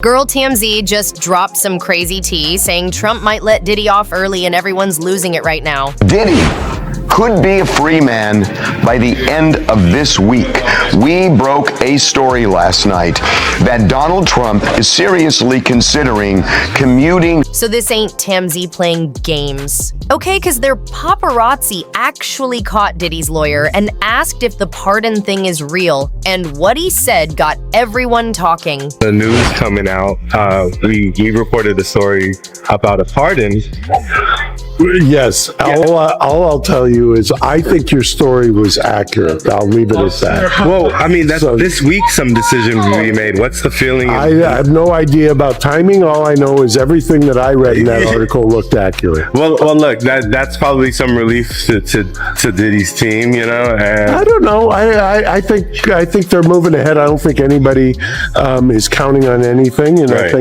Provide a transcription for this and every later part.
Girl TMZ just dropped some crazy tea saying Trump might let Diddy off early and everyone's losing it right now. Diddy could be a free man by the end of this week. We broke a story last night that Donald Trump is seriously considering commuting. So this ain't TMZ playing games. Okay, because their paparazzi actually caught Diddy's lawyer and asked if the pardon thing is real, and what he said got everyone talking. The news coming out, we reported a story about a pardon. Yes, all I'll tell you is I think your story was accurate. I'll leave it at that. Well, I mean, that's this week some decisions will be made. What's the feeling? I have no idea about timing. All I know is everything that I read in that article looked accurate. Well, look, that's probably some relief to Diddy's team, you know. And I don't know. I think they're moving ahead. I don't think anybody is counting on anything, and Right.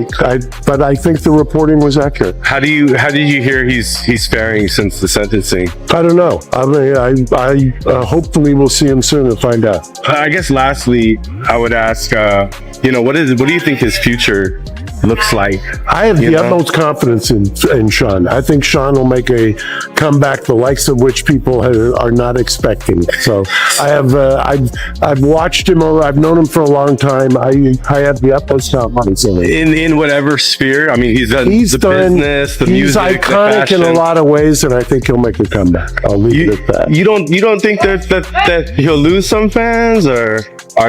I think the reporting was accurate. how did you hear he's faring since the sentencing? I don't know. I mean, I hopefully we'll see him soon and find out. I guess lastly, I would ask, what do you think his future looks like? I have the utmost confidence in Sean. I think Sean will make a comeback, the likes of which people are not expecting. So I've watched him. I've known him for a long time. I have the utmost confidence in him. In whatever sphere. I mean, he's done business, the music, he's iconic in a lot of ways, and I think he'll make a comeback. I'll leave it at that. You don't think that he'll lose some fans, or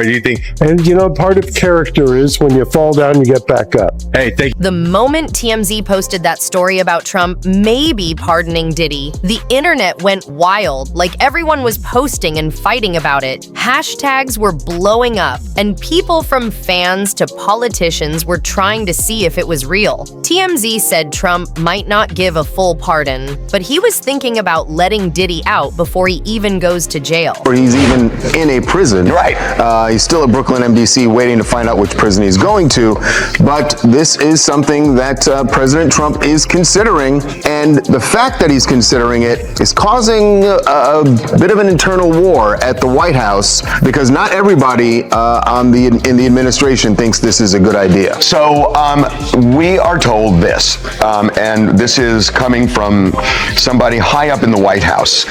do you think? And part of character is when you fall down, you get back up. Hey, thank you. The moment TMZ posted that story about Trump maybe pardoning Diddy, the internet went wild, like everyone was posting and fighting about it. Hashtags were blowing up, and people from fans to politicians were trying to see if it was real. TMZ said Trump might not give a full pardon, but he was thinking about letting Diddy out before he even goes to jail. Or he's even in a prison. Right. He's still at Brooklyn MDC waiting to find out which prison he's going to. But this is something that President Trump is considering. And the fact that he's considering it is causing a bit of an internal war at the White House, because not everybody in the administration thinks this is a good idea. So we are told this, and this is coming from somebody high up in the White House.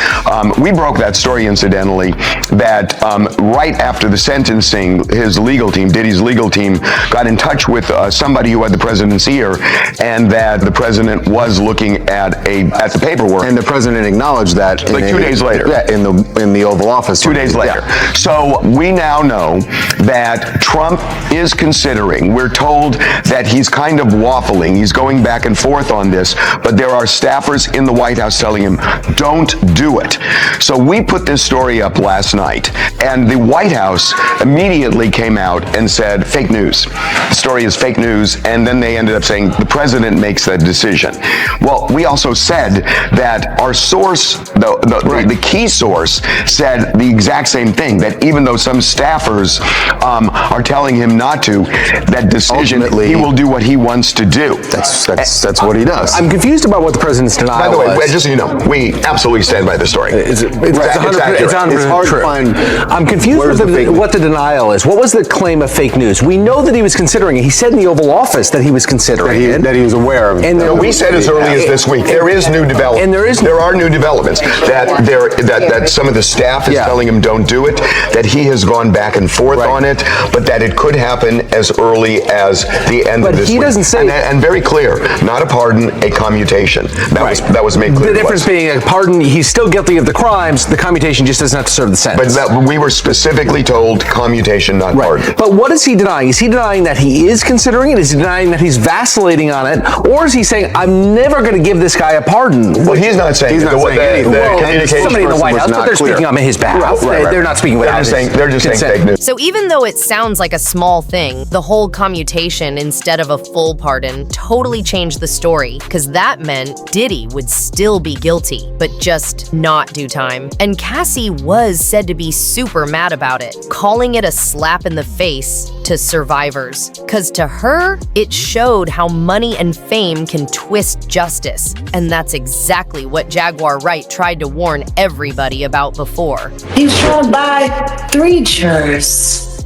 We broke that story, incidentally, that right after the sentencing, his legal team, Diddy's legal team, got in touch with somebody who had the president's ear, and that the president was looking at the paperwork, and the president acknowledged that like 2 days later. Yeah, in the Oval Office. 2 days later. Yeah. So we now know that Trump is considering. We're told that he's kind of waffling. He's going back and forth on this, but there are staffers in the White House telling him, don't do it. So we put this story up last night, and the White House immediately came out and said, fake news. The story is fake news, and then they ended up saying the president makes that decision. Well, we also said that our source, the key source, said the exact same thing, that even though some staffers are telling him not to, that decision, ultimately, he will do what he wants to do. That's what he does. I'm confused about what the president's denial was. By the way, just so you know, we absolutely stand by the story. It's It's hard to find. I'm confused with what the denial is. What was the claim of fake news? We know that he was considering it. He said in the Oval Office that he was considering it. That he was aware of. And we said as early as this week, there is new development. And there are new developments that some of the staff is telling him don't do it, that he has gone back and forth on it, but that it could happen as early as the end of this week. But he doesn't say. And very clear, not a pardon, a commutation. That was made clear. The difference being a pardon, he's still guilty of the crimes, the commutation just doesn't have to serve the sentence. But we were specifically told commutation, not pardon. But what is he denying? Is he denying that he is considering it? Is he denying that he's vacillating on it? Or is he saying, I'm never going to give this guy a pardon? Well, he's not saying anything. Somebody in the White House, but they're speaking on his behalf. They're not speaking without his consent. They're just saying fake news. So even though it sounds like a small thing, the whole commutation instead of a full pardon totally changed the story, because that meant Diddy would still be guilty, but just not do time. And Cassie was said to be super mad about it, calling it a slap in the face to survivors. Because to her, it showed how money and fame can twist justice. And that's exactly what Jaguar Wright tried to warn everybody about before. He's trying to buy 3 jurors.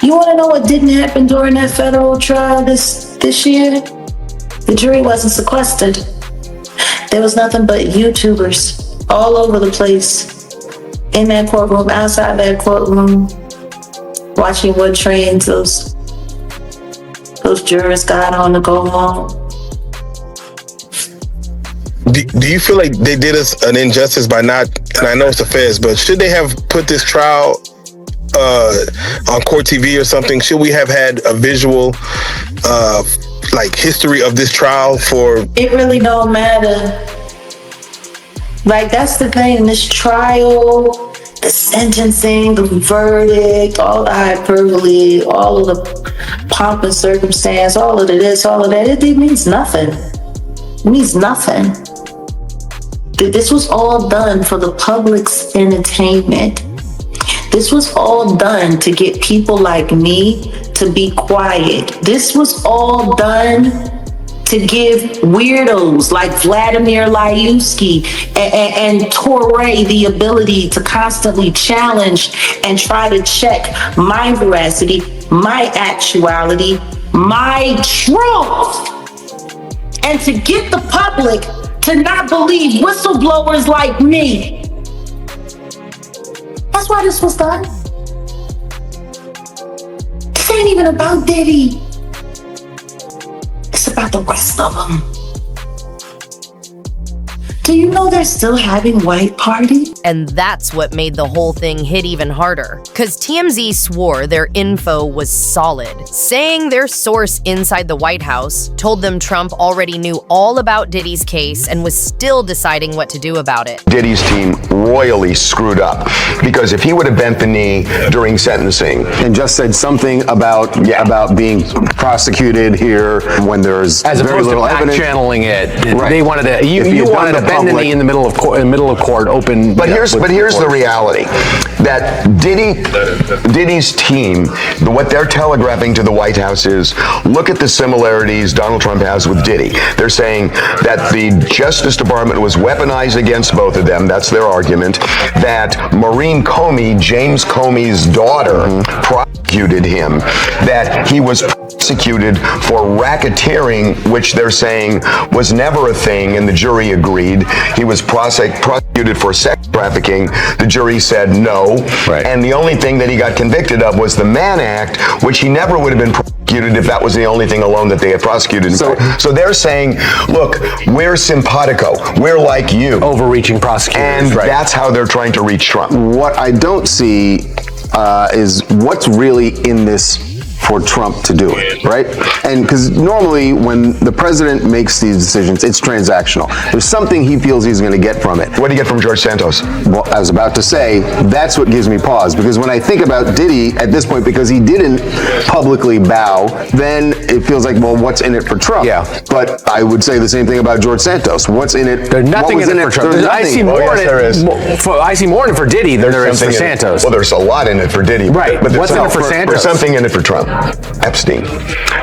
You want to know what didn't happen during that federal trial this year? The jury wasn't sequestered. There was nothing but YouTubers all over the place, in that courtroom, outside that courtroom, watching what trains those jurors got on to go home. Do you feel like they did us an injustice by not, and I know it's the feds, but should they have put this trial on court TV or something? Should we have had a visual like history of this trial for? It really don't matter. Like, that's the thing, this trial, the sentencing, the verdict, all the hyperbole, all of the pomp and circumstance, all of the this, all of that, it means nothing. It means nothing. This was all done for the public's entertainment. This was all done to get people like me to be quiet. This was all done to give weirdos like Vladimir Lyuski and Torre the ability to constantly challenge and try to check my veracity, my actuality, my truth, and to get the public to not believe whistleblowers like me. That's why this was done. This ain't even about Diddy. It's about the rest of them. Do you know they're still having white party? And that's what made the whole thing hit even harder. Cause TMZ swore their info was solid, saying their source inside the White House told them Trump already knew all about Diddy's case and was still deciding what to do about it. Diddy's team royally screwed up, because if he would have bent the knee during sentencing and just said something about being prosecuted here when there's as very opposed to little back evidence, channeling it, right. They wanted to. You wanted to bend the knee in the middle of court, open. But here's the reality: that Diddy's team, what they're telegraphing to the White House is, look at the similarities Donald Trump has with Diddy. They're saying that the Justice Department was weaponized against both of them. That's their argument. That Maureen Comey, James Comey's daughter, prosecuted him. That he was prosecuted for racketeering, which they're saying was never a thing, and the jury agreed. He was prosecuted for sex trafficking. The jury said no. Right. And the only thing that he got convicted of was the Mann Act, which he never would have been prosecuted if that was the only thing alone that they had prosecuted. So they're saying, look, we're simpatico. We're like you. Overreaching prosecutors. And that's how they're trying to reach Trump. What I don't see is what's really in this for Trump to do it, right? And because normally when the president makes these decisions, it's transactional. There's something he feels he's going to get from it. What do you get from George Santos? Well, I was about to say, that's what gives me pause, because when I think about Diddy at this point, because he didn't publicly bow, then it feels like, well, what's in it for Trump? Yeah. But I would say the same thing about George Santos. What's in it? There's nothing in it for Trump. I see more in it for Diddy than there is for Santos. Well, there's a lot in it for Diddy. Right. But what's in it for Santos? There's something in it for Trump. Epstein.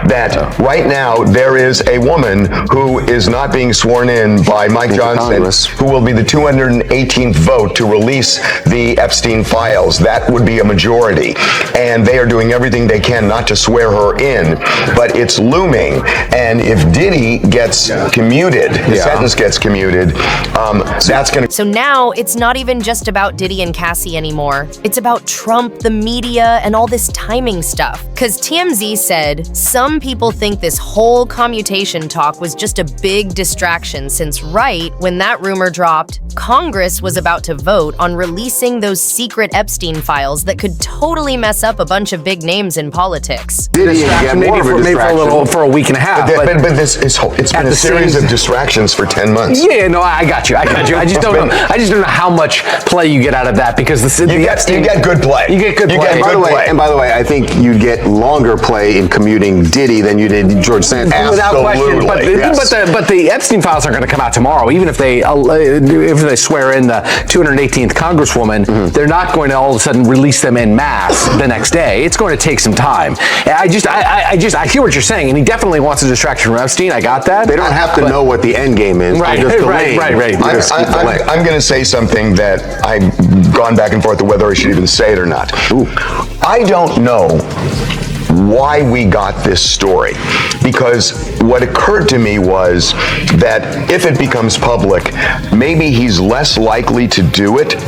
That right now there is a woman who is not being sworn in by Mike Johnson, who will be the 218th vote to release the Epstein files. That would be a majority. And they are doing everything they can not to swear her in. But it's looming. And if Diddy gets commuted, the sentence gets commuted, that's going to... So now it's not even just about Diddy and Cassie anymore. It's about Trump, the media, and all this timing stuff. Because TMZ said some people think this whole commutation talk was just a big distraction, since right when that rumor dropped, Congress was about to vote on releasing those secret Epstein files that could totally mess up a bunch of big names in politics. Maybe for a week and a half. But it's been a series of distractions for 10 months. Yeah, no, I got you. I just don't know. I just don't know how much play you get out of that, because you get good play. You get good play. And by the way, I think you'd get longer play in commuting Diddy than you did George Santos. Without question. But the Epstein files aren't going to come out tomorrow. Even if they swear in the 218th Congresswoman, they're not going to all of a sudden release them en masse the next day. It's going to take some time. I hear what you're saying, and he definitely wants a distraction from Epstein. I got that. They don't have to know what the end game is. Right. I'm going to say something that I've gone back and forth to whether I should even say it or not. I don't know why we got this story, because what occurred to me was that if it becomes public, maybe he's less likely to do it.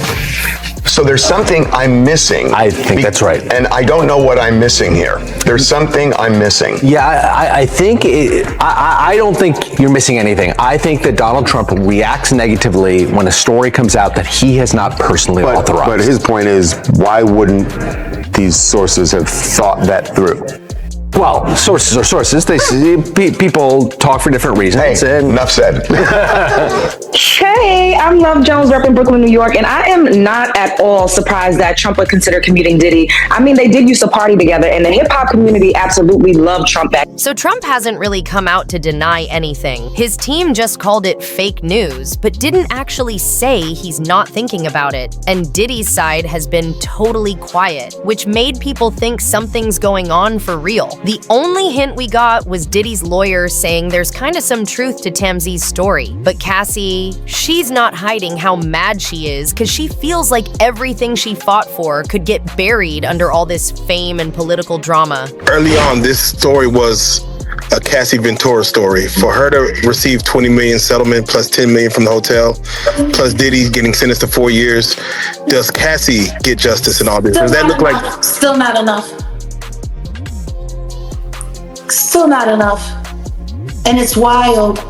So there's something I'm missing. I think that's right. And I don't know what I'm missing here. There's something I'm missing. Yeah, I don't think you're missing anything. I think that Donald Trump reacts negatively when a story comes out that he has not personally authorized. But his point is, why wouldn't these sources have thought that through? Well, sources are sources. People talk for different reasons. Hey, enough said. Hey, I'm Love Jones, repping Brooklyn, New York, and I am not at all surprised that Trump would consider commuting Diddy. I mean, they did used to party together, and the hip-hop community absolutely loved Trump back. So Trump hasn't really come out to deny anything. His team just called it fake news, but didn't actually say he's not thinking about it. And Diddy's side has been totally quiet, which made people think something's going on for real. The only hint we got was Diddy's lawyer saying there's kind of some truth to Tamzie's story. But Cassie, she's not hiding how mad she is, because she feels like everything she fought for could get buried under all this fame and political drama. Early on, this story was a Cassie Ventura story. For her to receive $20 million settlement plus $10 million from the hotel, plus Diddy getting sentenced to 4 years, does Cassie get justice in all this? Does that look like... Still not enough. Still not enough. And it's wild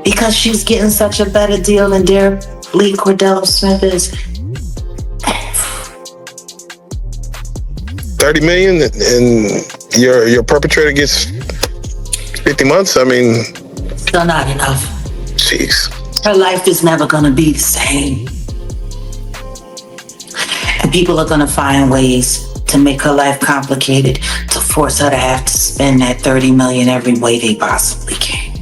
because she's getting such a better deal than dear Lee Cordell Smith is. $30 million and your perpetrator gets 50 months? I mean... Still not enough. Jeez. Her life is never gonna be the same. And people are gonna find ways to make her life complicated, to force her to have to spend that $30 million every way they possibly can.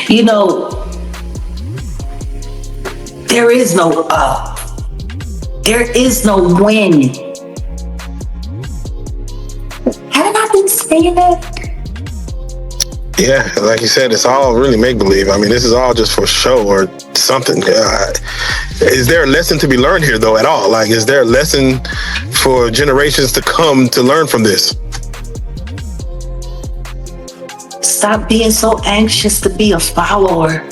You know, there is no up. There is no win. Haven't I been saying that? Yeah, like you said, it's all really make-believe. I mean, this is all just for show or something. Is there a lesson to be learned here, though, at all? Like, is there a lesson for generations to come to learn from this? Stop being so anxious to be a follower.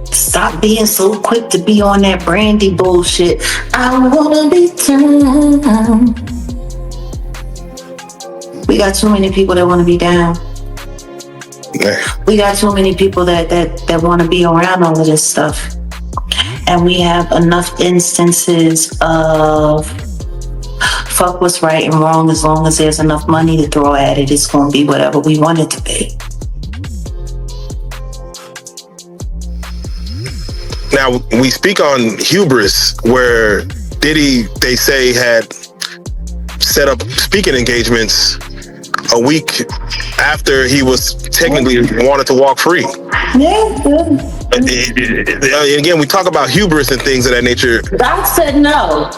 Stop being so quick to be on that Brandy bullshit. I wanna be down. We got too many people that want to be down. We got too many people that want to be around all of this stuff. And we have enough instances of fuck what's right and wrong. As long as there's enough money to throw at it, it's going to be whatever we want it to be. Now, we speak on hubris, where Diddy, they say, had set up speaking engagements a week after he was technically wanted to walk free. Yeah. Again, we talk about hubris and things of that nature. God said no.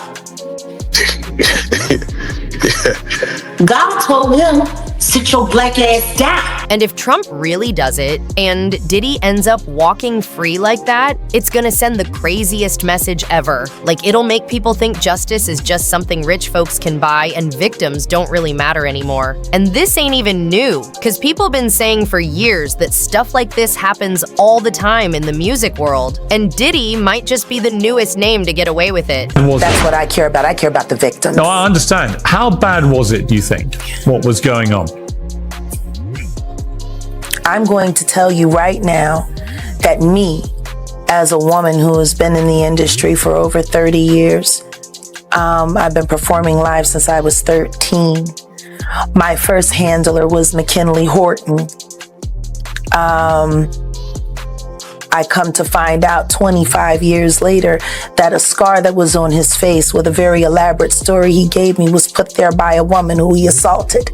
God told him, sit your black ass down. And if Trump really does it, and Diddy ends up walking free like that, it's gonna send the craziest message ever. Like, it'll make people think justice is just something rich folks can buy and victims don't really matter anymore. And this ain't even new, because people have been saying for years that stuff like this happens all the time in the music world. And Diddy might just be the newest name to get away with it. That's what I care about. I care about the victims. No, I understand. How bad was it, do you think, what was going on? I'm going to tell you right now that me, as a woman who has been in the industry for over 30 years, I've been performing live since I was 13. My first handler was McKinley Horton. I come to find out 25 years later that a scar that was on his face with a very elaborate story he gave me was put there by a woman who he assaulted.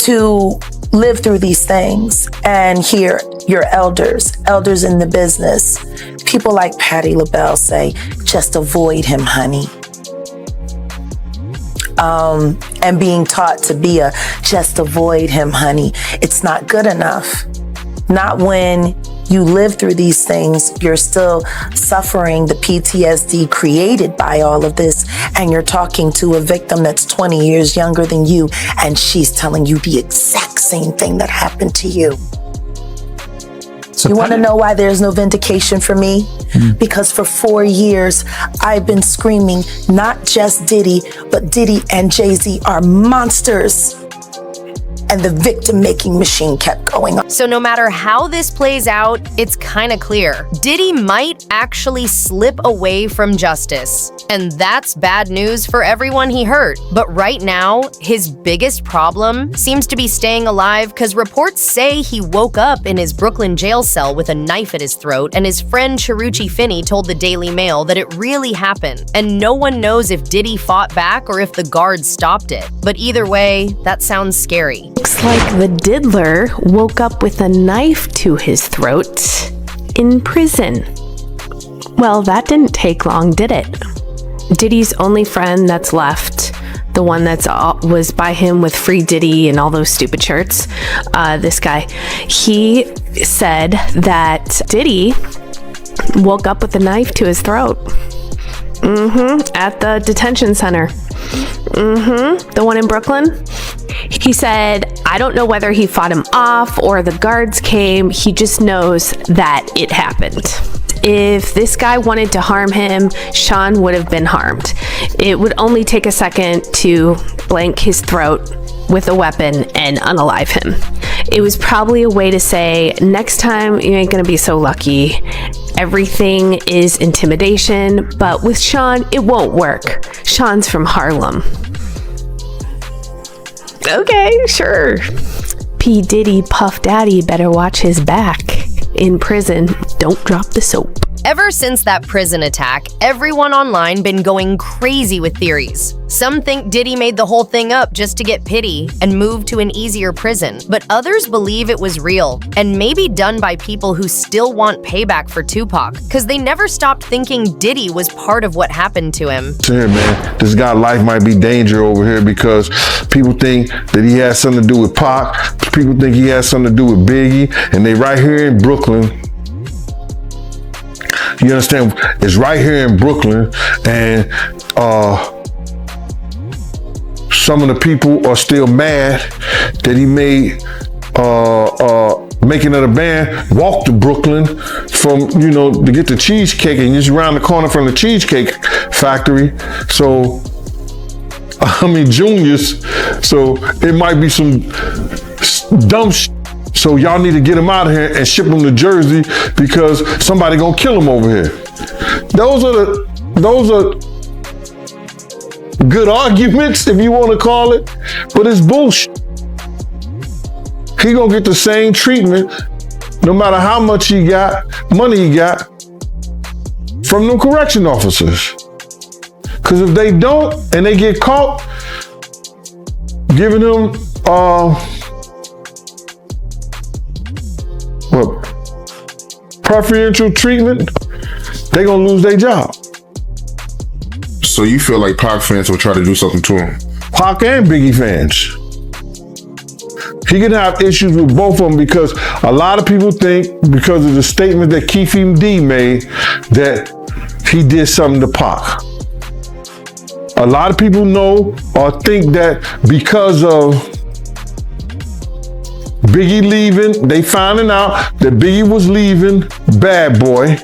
To live through these things and hear your elders in the business, people like Patti LaBelle say, just avoid him, honey. And being taught to be just avoid him, honey. It's not good enough. Not when you live through these things, you're still suffering the PTSD created by all of this, and you're talking to a victim that's 20 years younger than you, and she's telling you the exact same thing that happened to you. So you want to know why there's no vindication for me? Because for 4 years, I've been screaming, not just Diddy, but Diddy and Jay-Z are monsters. And the victim-making machine kept going on. So no matter how this plays out, it's kind of clear. Diddy might actually slip away from justice. And that's bad news for everyone he hurt. But right now, his biggest problem seems to be staying alive because reports say he woke up in his Brooklyn jail cell with a knife at his throat, and his friend Chiruchi Finney told the Daily Mail that it really happened. And no one knows if Diddy fought back or if the guards stopped it. But either way, that sounds scary. Looks like the diddler woke up with a knife to his throat in prison. Well, that didn't take long, did it? Diddy's only friend that's left, the one that's was by him with Free Diddy and all those stupid shirts, this guy, he said that Diddy woke up with a knife to his throat. At the detention center. The one in Brooklyn. He said, I don't know whether he fought him off or the guards came. He just knows that it happened. If this guy wanted to harm him, Sean would have been harmed. It would only take a second to blank his throat with a weapon and unalive him. It was probably a way to say, next time you ain't gonna be so lucky. Everything is intimidation, but with Sean, it won't work. Sean's from Harlem. Okay, sure. P. Diddy, Puff Daddy better watch his back. In prison, don't drop the soap. Ever since that prison attack, everyone online been going crazy with theories. Some think Diddy made the whole thing up just to get pity and move to an easier prison, but others believe it was real and maybe done by people who still want payback for Tupac, because they never stopped thinking Diddy was part of what happened to him. Here, man, this guy's life might be danger over here because people think that he has something to do with Pac, people think he has something to do with Biggie, and they right here in Brooklyn. You understand? It's right here in Brooklyn, and some of the people are still mad that he made making of the band walk to Brooklyn from, to get the cheesecake, and just around the corner from the Cheesecake Factory. So, Juniors. So it might be some dumb shit. So y'all need to get him out of here and ship him to Jersey because somebody gonna kill him over here. Those are good arguments, if you want to call it, but it's bullshit. He gonna get the same treatment no matter how much money he got from them correction officers. Because if they don't and they get caught giving him preferential treatment, they gonna lose their job. So you feel like Pac fans will try to do something to him? Pac and Biggie fans. He can have issues with both of them because a lot of people think, because of the statement that Keefe D made, that he did something to Pac. A lot of people know or think that because of Biggie leaving, they finding out that Biggie was leaving Bad Boy,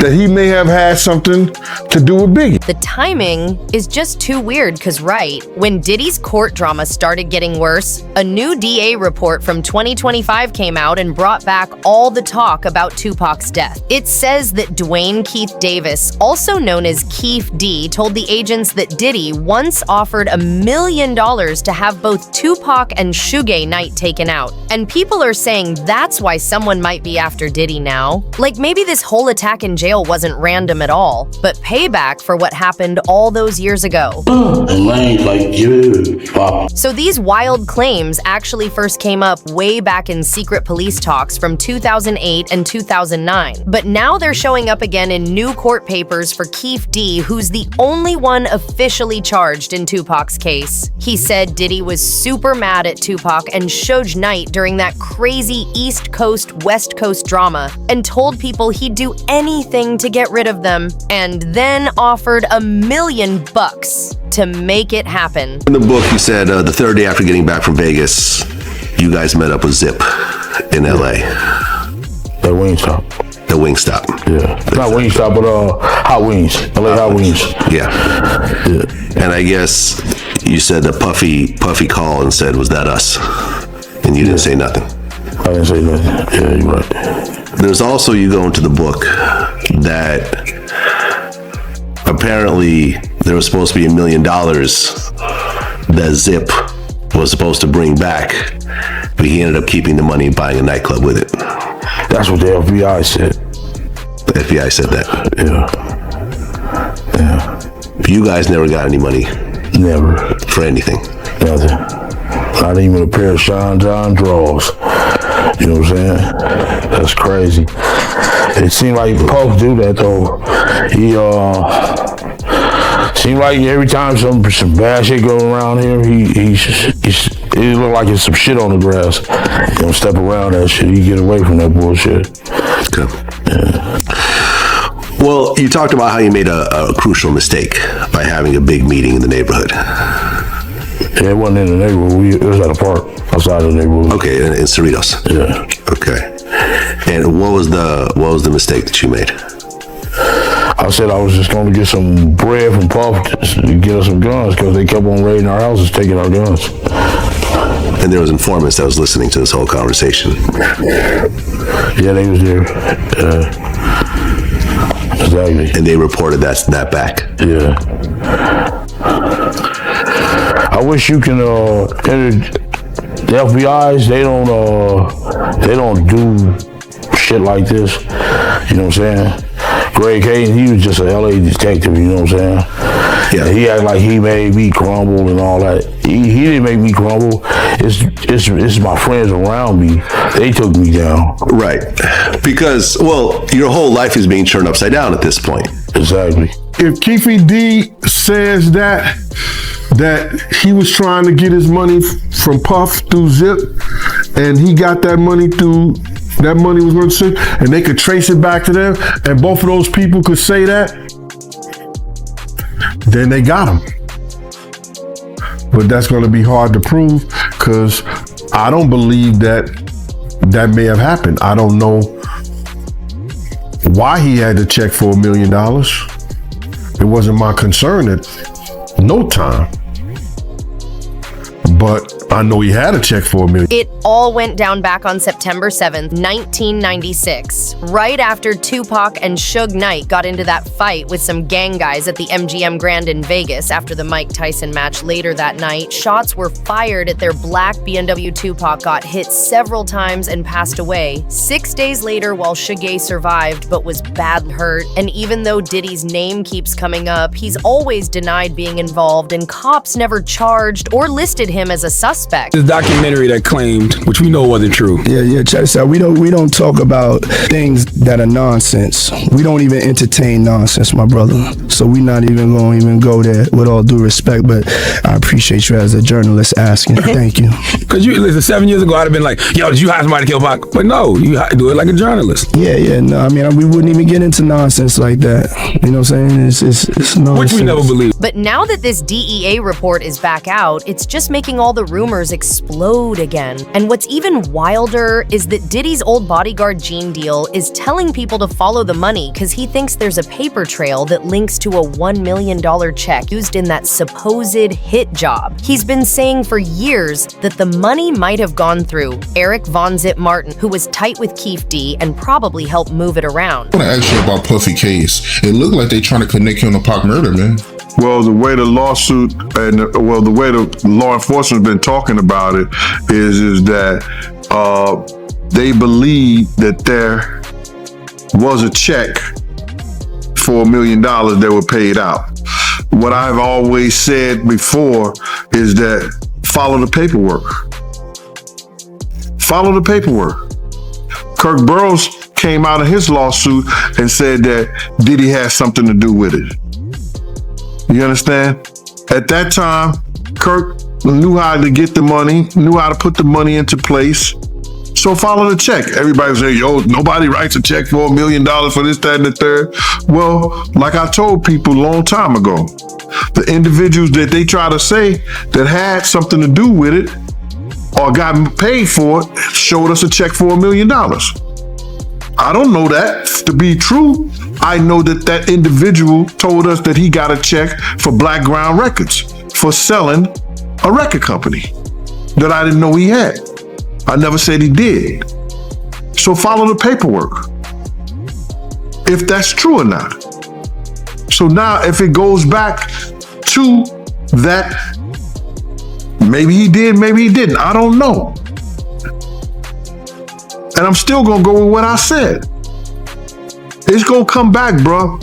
that he may have had something to do with Biggie. The timing is just too weird because when Diddy's court drama started getting worse, a new DA report from 2025 came out and brought back all the talk about Tupac's death. It says that Dwayne Keith Davis, also known as Keith D, told the agents that Diddy once offered $1 million to have both Tupac and Suge Knight taken out. And people are saying that's why someone might be after Diddy now. Like maybe this whole attack in jail wasn't random at all, but payback for what happened all those years ago. So these wild claims actually first came up way back in secret police talks from 2008 and 2009. But now they're showing up again in new court papers for Keith D, who's the only one officially charged in Tupac's case. He said Diddy was super mad at Tupac and Suge Knight during that crazy East Coast, West Coast drama and told people he'd do anything to get rid of them, and then offered $1 million to make it happen. In the book, you said the third day after getting back from Vegas, you guys met up with Zip in LA. At Wingstop. At Wingstop. Yeah. Not Wingstop, but Hot Wings. LA Hot Wings. Yeah. And I guess you said that Puffy called and said, "Was that us?" And you didn't say nothing. I didn't say nothing. Yeah, you're right. There's also, you go into the book that apparently there was supposed to be $1 million that Zip was supposed to bring back, but he ended up keeping the money and buying a nightclub with it. That's what the FBI said. The FBI said that? Yeah. But you guys never got any money? Never. For anything? Nothing. Not even a pair of Sean John drawers. You know what I'm saying? That's crazy. It seemed like Puff do that though. He seemed like every time some bad shit go around here, it look like it's some shit on the grass. He don't step around that shit. He get away from that bullshit. Okay. Yeah. Well, you talked about how you made a crucial mistake by having a big meeting in the neighborhood. Yeah, it wasn't in the neighborhood. It was at a park outside of the neighborhood. Okay, in Cerritos. Yeah. Okay. And what was the mistake that you made? I said I was just going to get some bread from Puff to get us some guns because they kept on raiding our houses, taking our guns. And there was informants that was listening to this whole conversation. Yeah, they was there. Exactly. And they reported that back. Yeah. I wish you can. The FBI's they don't do shit like this. You know what I'm saying? Greg Hayden, he was just a LA detective. You know what I'm saying? Yeah. He acted like he made me crumble and all that. He didn't make me crumble. It's my friends around me. They took me down. Right. Because, well, your whole life is being turned upside down at this point. Exactly. If Keefe D says that he was trying to get his money from Puff through Zip, and he got that money was going to Zip, and they could trace it back to them, and both of those people could say that, then they got him. But that's going to be hard to prove because I don't believe that may have happened. I don't know why he had to check for $1 million. It wasn't my concern at no time. But I know he had a check for $1 million. It all went down back on September 7th, 1996, right after Tupac and Suge Knight got into that fight with some gang guys at the MGM Grand in Vegas after the Mike Tyson match later that night. Shots were fired at their black BMW. Tupac got hit several times and passed away. 6 days later, while Suge survived but was badly hurt, and even though Diddy's name keeps coming up, he's always denied being involved, and cops never charged or listed him as a suspect. This documentary that claimed, which we know wasn't true. Yeah, check this out. We don't talk about things that are nonsense. We don't even entertain nonsense, my brother. So we're not even going to even go there, with all due respect, but I appreciate you as a journalist asking. Thank you. Because listen, 7 years ago, I'd have been like, yo, did you hire somebody to kill Pac? But no, you do it like a journalist. Yeah, no, I mean, we wouldn't even get into nonsense like that. You know what I'm saying? It's nonsense. Which we never believed. But now that this DEA report is back out, it's just making making all the rumors explode again. And what's even wilder is that Diddy's old bodyguard Gene Deal is telling people to follow the money because he thinks there's a paper trail that links to a $1 million check used in that supposed hit job. He's been saying for years that the money might have gone through Eric Von Zip Martin, who was tight with Keefe D and probably helped move it around. I want to ask you about Puffy case. It looked like they trying to connect him to Pac murder, man. Well, the way the lawsuit and the way the law enforcement's been talking about it is that they believe that there was a check for $1 million that were paid out. What I've always said before is that follow the paperwork. Follow the paperwork. Kirk Burrows came out of his lawsuit and said that Diddy has something to do with it. You understand? At that time, Kirk knew how to get the money, knew how to put the money into place. So follow the check. Everybody say, yo, nobody writes a check for $1 million for this, that, and the third. Well, like I told people a long time ago, the individuals that they try to say that had something to do with it or got paid for it showed us a check for $1 million. I don't know that to be true. I know that that individual told us that he got a check for Black Ground Records for selling a record company that I didn't know he had. I never said he did. So follow the paperwork, if that's true or not. So now if it goes back to that, maybe he did, maybe he didn't, I don't know. And I'm still gonna go with what I said. It's gonna come back, bro.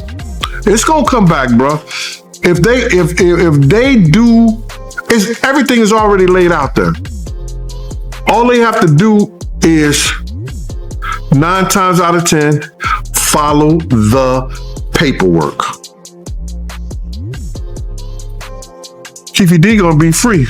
It's gonna come back, bro. If they do, everything is already laid out there. All they have to do is 9 times out of 10, follow the paperwork. Keefe D gonna be free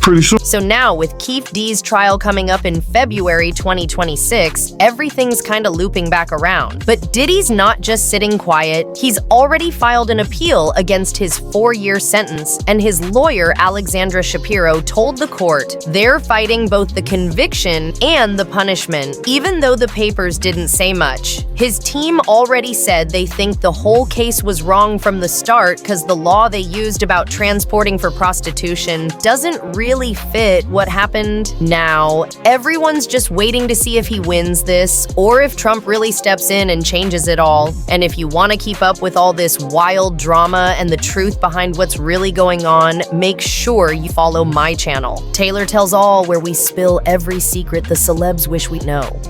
pretty soon. So now, with Keefe D's trial coming up in February 2026, everything's kind of looping back around. But Diddy's not just sitting quiet. He's already filed an appeal against his 4-year sentence, and his lawyer, Alexandra Shapiro, told the court they're fighting both the conviction and the punishment, even though the papers didn't say much. His team already said they think the whole case was wrong from the start because the law they used about transporting for prostitution doesn't really fit what happened. Now, everyone's just waiting to see if he wins this or if Trump really steps in and changes it all. And if you want to keep up with all this wild drama and the truth behind what's really going on, make sure you follow my channel, Taylor Tells All, where we spill every secret the celebs wish we know.